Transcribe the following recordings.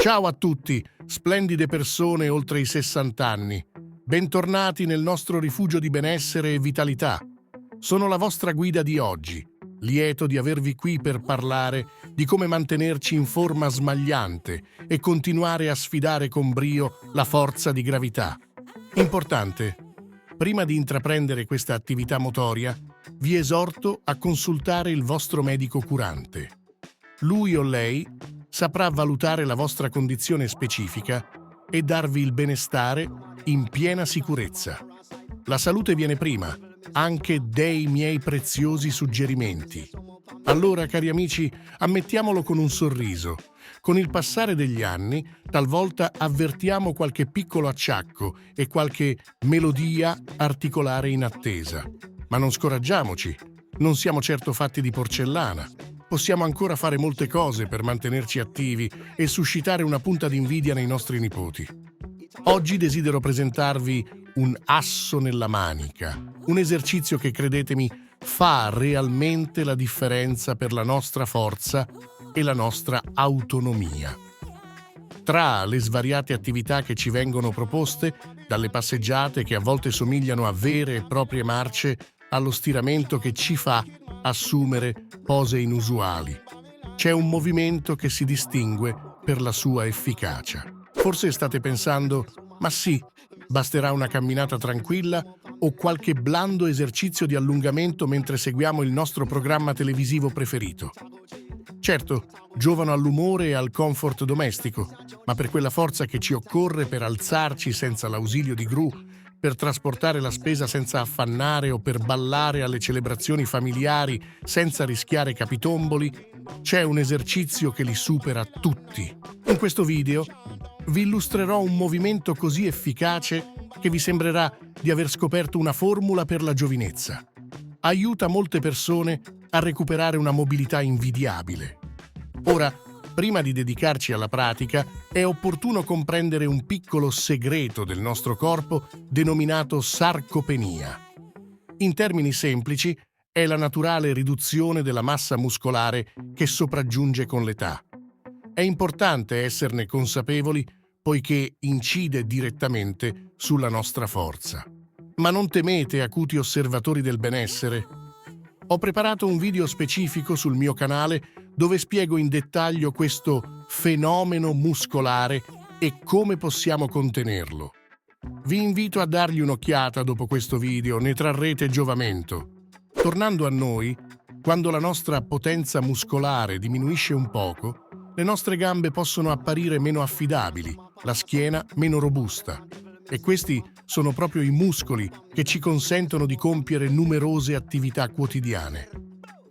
Ciao a tutti, splendide persone oltre i 60 anni. Bentornati nel nostro rifugio di benessere e vitalità. Sono la vostra guida di oggi, lieto di avervi qui per parlare di come mantenerci in forma smagliante e continuare a sfidare con brio la forza di gravità. Importante, prima di intraprendere questa attività motoria, vi esorto a consultare il vostro medico curante. Lui o lei saprà valutare la vostra condizione specifica e darvi il benestare in piena sicurezza. La salute viene prima, anche dei miei preziosi suggerimenti. Allora, cari amici, ammettiamolo con un sorriso. Con il passare degli anni, talvolta avvertiamo qualche piccolo acciacco e qualche melodia articolare in attesa. Ma non scoraggiamoci, non siamo certo fatti di porcellana. Possiamo ancora fare molte cose per mantenerci attivi e suscitare una punta d'invidia nei nostri nipoti. Oggi desidero presentarvi un asso nella manica, un esercizio che, credetemi, fa realmente la differenza per la nostra forza e la nostra autonomia. Tra le svariate attività che ci vengono proposte, dalle passeggiate che a volte somigliano a vere e proprie marce, allo stiramento che ci fa assumere pose inusuali, c'è un movimento che si distingue per la sua efficacia. Forse state pensando, ma sì, basterà una camminata tranquilla o qualche blando esercizio di allungamento mentre seguiamo il nostro programma televisivo preferito. Certo, giovano all'umore e al comfort domestico, ma per quella forza che ci occorre per alzarci senza l'ausilio di gru, per trasportare la spesa senza affannare o per ballare alle celebrazioni familiari senza rischiare capitomboli, c'è un esercizio che li supera tutti. In questo video vi illustrerò un movimento così efficace che vi sembrerà di aver scoperto una formula per la giovinezza. Aiuta molte persone a recuperare una mobilità invidiabile. Ora, prima di dedicarci alla pratica, è opportuno comprendere un piccolo segreto del nostro corpo denominato sarcopenia. In termini semplici, è la naturale riduzione della massa muscolare che sopraggiunge con l'età. È importante esserne consapevoli poiché incide direttamente sulla nostra forza. Ma non temete, acuti osservatori del benessere. Ho preparato un video specifico sul mio canale dove spiego in dettaglio questo fenomeno muscolare e come possiamo contenerlo. Vi invito a dargli un'occhiata dopo questo video, ne trarrete giovamento. Tornando a noi, quando la nostra potenza muscolare diminuisce un poco, le nostre gambe possono apparire meno affidabili, la schiena meno robusta. E questi sono proprio i muscoli che ci consentono di compiere numerose attività quotidiane.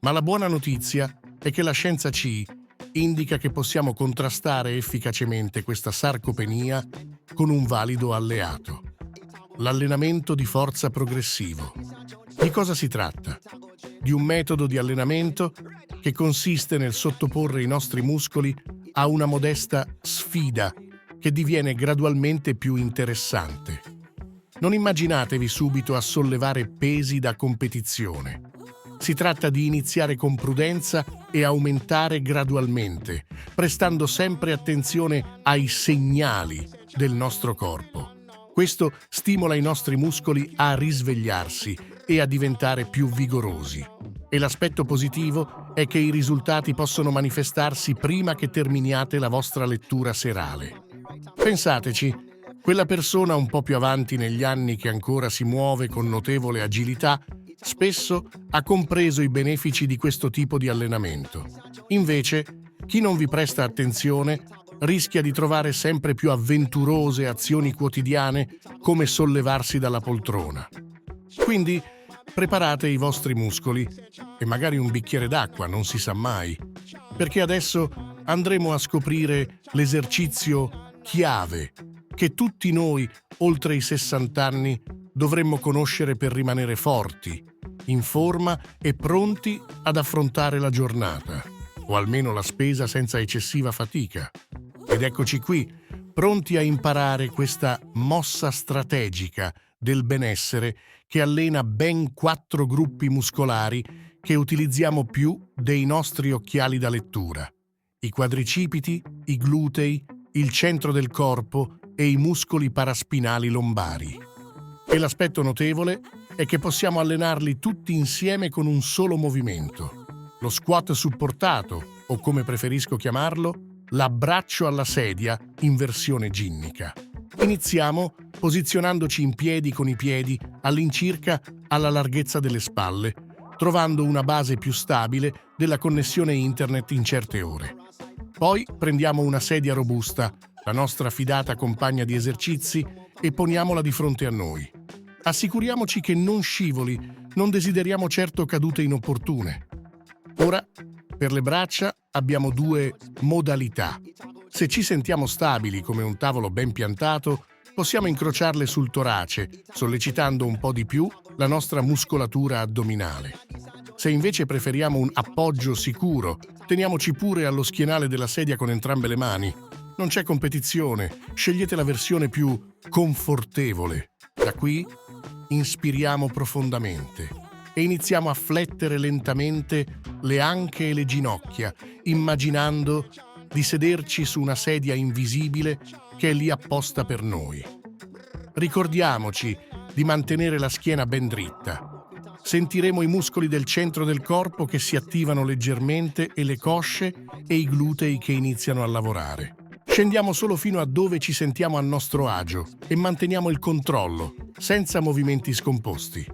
Ma la buona notizia è che la scienza C indica che possiamo contrastare efficacemente questa sarcopenia con un valido alleato: l'allenamento di forza progressivo. Di cosa si tratta? Di un metodo di allenamento che consiste nel sottoporre i nostri muscoli a una modesta sfida che diviene gradualmente più interessante. Non immaginatevi subito a sollevare pesi da competizione. Si tratta di iniziare con prudenza e aumentare gradualmente, prestando sempre attenzione ai segnali del nostro corpo. Questo stimola i nostri muscoli a risvegliarsi e a diventare più vigorosi. E l'aspetto positivo è che i risultati possono manifestarsi prima che terminiate la vostra lettura serale. Pensateci, quella persona un po' più avanti negli anni che ancora si muove con notevole agilità, spesso ha compreso i benefici di questo tipo di allenamento. Invece, chi non vi presta attenzione rischia di trovare sempre più avventurose azioni quotidiane come sollevarsi dalla poltrona. Quindi, preparate i vostri muscoli e magari un bicchiere d'acqua, non si sa mai, perché adesso andremo a scoprire l'esercizio chiave che tutti noi, oltre i 60 anni, dovremmo conoscere per rimanere forti, in forma e pronti ad affrontare la giornata, o almeno la spesa senza eccessiva fatica. Ed eccoci qui, pronti a imparare questa mossa strategica del benessere che allena ben 4 gruppi muscolari che utilizziamo più dei nostri occhiali da lettura: i quadricipiti, i glutei, il centro del corpo e i muscoli paraspinali lombari. E l'aspetto notevole è che possiamo allenarli tutti insieme con un solo movimento. Lo squat supportato, o come preferisco chiamarlo, l'abbraccio alla sedia in versione ginnica. Iniziamo posizionandoci in piedi con i piedi all'incirca alla larghezza delle spalle, trovando una base più stabile della connessione internet in certe ore. Poi prendiamo una sedia robusta, la nostra fidata compagna di esercizi, e poniamola di fronte a noi. Assicuriamoci che non scivoli, non desideriamo certo cadute inopportune. Ora, per le braccia abbiamo due modalità. Se ci sentiamo stabili come un tavolo ben piantato, possiamo incrociarle sul torace, sollecitando un po' di più la nostra muscolatura addominale. Se invece preferiamo un appoggio sicuro, teniamoci pure allo schienale della sedia con entrambe le mani. Non c'è competizione, scegliete la versione più confortevole. Da qui, inspiriamo profondamente e iniziamo a flettere lentamente le anche e le ginocchia, immaginando di sederci su una sedia invisibile che è lì apposta per noi. Ricordiamoci di mantenere la schiena ben dritta. Sentiremo i muscoli del centro del corpo che si attivano leggermente e le cosce e i glutei che iniziano a lavorare. Scendiamo solo fino a dove ci sentiamo a nostro agio e manteniamo il controllo, senza movimenti scomposti.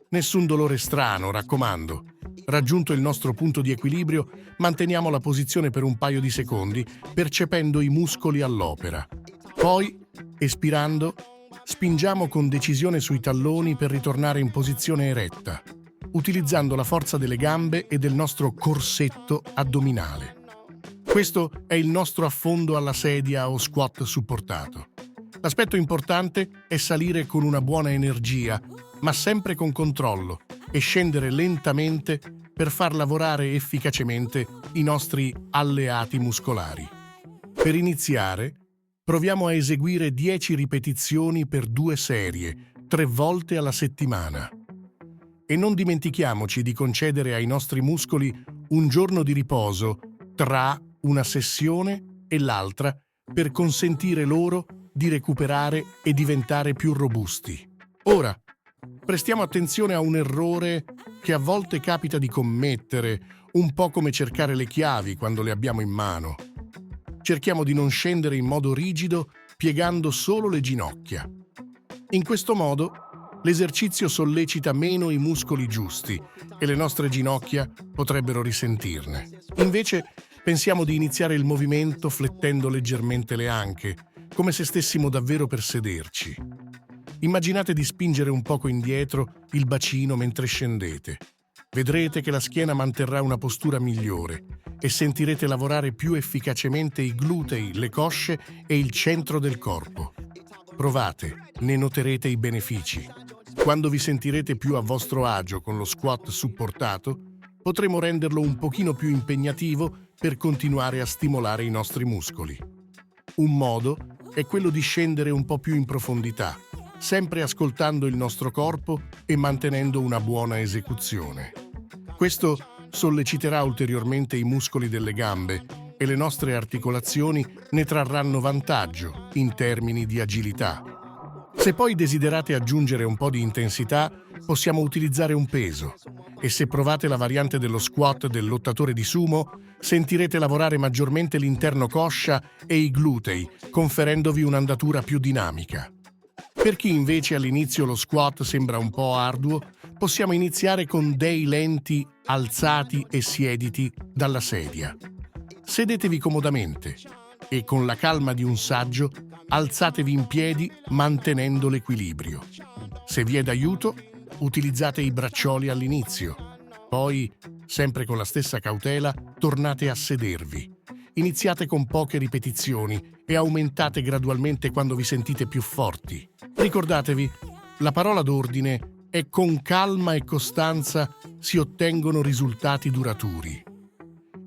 Nessun dolore strano, raccomando. Raggiunto il nostro punto di equilibrio, manteniamo la posizione per un paio di secondi, percependo i muscoli all'opera. Poi, espirando, spingiamo con decisione sui talloni per ritornare in posizione eretta, utilizzando la forza delle gambe e del nostro corsetto addominale. Questo è il nostro affondo alla sedia o squat supportato. L'aspetto importante è salire con una buona energia, ma sempre con controllo, e scendere lentamente per far lavorare efficacemente i nostri alleati muscolari. Per iniziare, proviamo a eseguire 10 ripetizioni per 2 serie, 3 volte alla settimana. E non dimentichiamoci di concedere ai nostri muscoli un giorno di riposo tra una sessione e l'altra per consentire loro di recuperare e diventare più robusti. Ora, prestiamo attenzione a un errore che a volte capita di commettere, un po' come cercare le chiavi quando le abbiamo in mano. Cerchiamo di non scendere in modo rigido, piegando solo le ginocchia. In questo modo, l'esercizio sollecita meno i muscoli giusti e le nostre ginocchia potrebbero risentirne. Invece, pensiamo di iniziare il movimento flettendo leggermente le anche, come se stessimo davvero per sederci. Immaginate di spingere un poco indietro il bacino mentre scendete. Vedrete che la schiena manterrà una postura migliore e sentirete lavorare più efficacemente i glutei, le cosce e il centro del corpo. Provate, ne noterete i benefici. Quando vi sentirete più a vostro agio con lo squat supportato, potremo renderlo un pochino più impegnativo per continuare a stimolare i nostri muscoli. Un modo è quello di scendere un po' più in profondità, sempre ascoltando il nostro corpo e mantenendo una buona esecuzione. Questo solleciterà ulteriormente i muscoli delle gambe e le nostre articolazioni ne trarranno vantaggio in termini di agilità. Se poi desiderate aggiungere un po' di intensità, possiamo utilizzare un peso. E se provate la variante dello squat del lottatore di sumo, sentirete lavorare maggiormente l'interno coscia e i glutei, conferendovi un'andatura più dinamica. Per chi invece all'inizio lo squat sembra un po' arduo, possiamo iniziare con dei lenti alzati e siediti dalla sedia. Sedetevi comodamente e con la calma di un saggio alzatevi in piedi mantenendo l'equilibrio. Se vi è d'aiuto, utilizzate i braccioli all'inizio. Poi, sempre con la stessa cautela, tornate a sedervi. Iniziate con poche ripetizioni e aumentate gradualmente quando vi sentite più forti. Ricordatevi, la parola d'ordine è: con calma e costanza si ottengono risultati duraturi.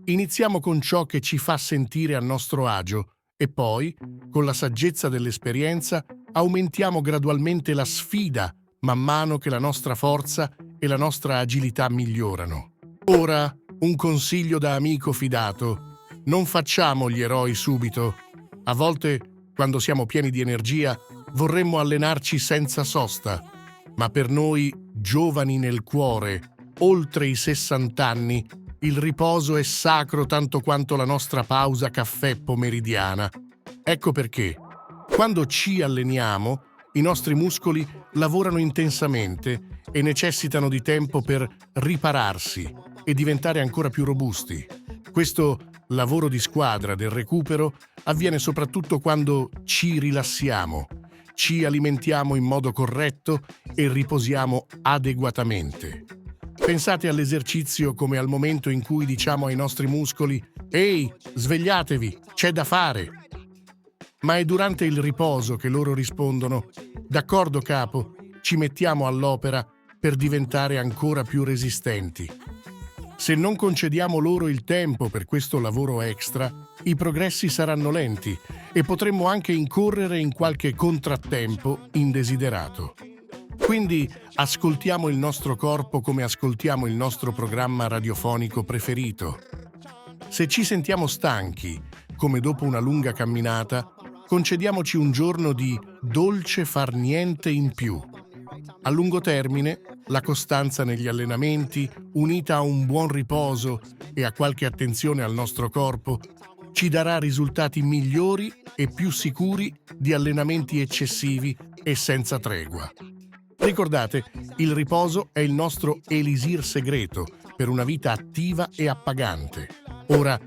Iniziamo con ciò che ci fa sentire a nostro agio e poi, con la saggezza dell'esperienza, aumentiamo gradualmente la sfida man mano che la nostra forza e la nostra agilità migliorano. Ora, un consiglio da amico fidato: non facciamo gli eroi subito. A volte, quando siamo pieni di energia, vorremmo allenarci senza sosta, ma per noi, giovani nel cuore, oltre i 60 anni, il riposo è sacro tanto quanto la nostra pausa caffè pomeridiana. Ecco perché, quando ci alleniamo, i nostri muscoli lavorano intensamente e necessitano di tempo per ripararsi e diventare ancora più robusti. Questo lavoro di squadra del recupero avviene soprattutto quando ci rilassiamo, ci alimentiamo in modo corretto e riposiamo adeguatamente. Pensate all'esercizio come al momento in cui diciamo ai nostri muscoli «Ehi, svegliatevi, c'è da fare!» Ma è durante il riposo che loro rispondono «D'accordo, capo, ci mettiamo all'opera per diventare ancora più resistenti». Se non concediamo loro il tempo per questo lavoro extra, i progressi saranno lenti e potremmo anche incorrere in qualche contrattempo indesiderato. Quindi ascoltiamo il nostro corpo come ascoltiamo il nostro programma radiofonico preferito. Se ci sentiamo stanchi, come dopo una lunga camminata, concediamoci un giorno di dolce far niente in più. A lungo termine, la costanza negli allenamenti, unita a un buon riposo e a qualche attenzione al nostro corpo, ci darà risultati migliori e più sicuri di allenamenti eccessivi e senza tregua. Ricordate, il riposo è il nostro elisir segreto per una vita attiva e appagante. Ora,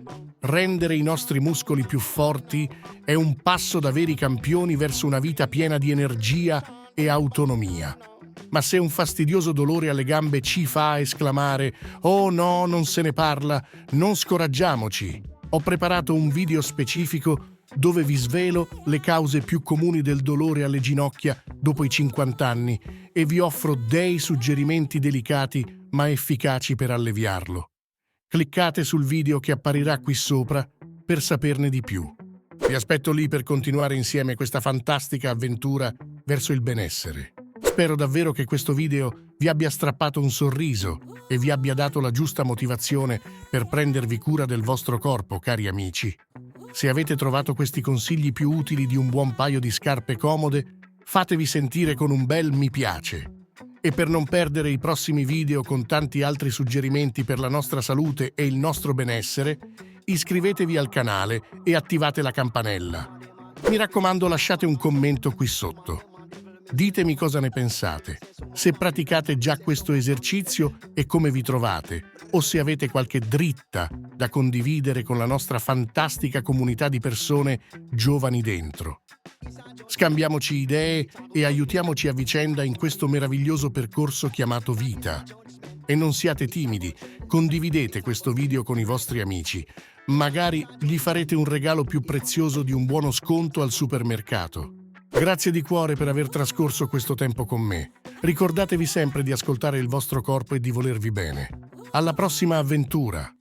rendere i nostri muscoli più forti è un passo da veri campioni verso una vita piena di energia e autonomia. Ma se un fastidioso dolore alle gambe ci fa esclamare «Oh no, non se ne parla», non scoraggiamoci. Ho preparato un video specifico dove vi svelo le cause più comuni del dolore alle ginocchia dopo i 50 anni e vi offro dei suggerimenti delicati ma efficaci per alleviarlo. Cliccate sul video che apparirà qui sopra per saperne di più. Vi aspetto lì per continuare insieme questa fantastica avventura verso il benessere. Spero davvero che questo video vi abbia strappato un sorriso e vi abbia dato la giusta motivazione per prendervi cura del vostro corpo, cari amici. Se avete trovato questi consigli più utili di un buon paio di scarpe comode, fatevi sentire con un bel mi piace. E per non perdere i prossimi video con tanti altri suggerimenti per la nostra salute e il nostro benessere, iscrivetevi al canale e attivate la campanella. Mi raccomando, lasciate un commento qui sotto. Ditemi cosa ne pensate, se praticate già questo esercizio e come vi trovate, o se avete qualche dritta da condividere con la nostra fantastica comunità di persone giovani dentro. Scambiamoci idee e aiutiamoci a vicenda in questo meraviglioso percorso chiamato vita. E non siate timidi, condividete questo video con i vostri amici. Magari gli farete un regalo più prezioso di un buono sconto al supermercato. Grazie di cuore per aver trascorso questo tempo con me. Ricordatevi sempre di ascoltare il vostro corpo e di volervi bene. Alla prossima avventura!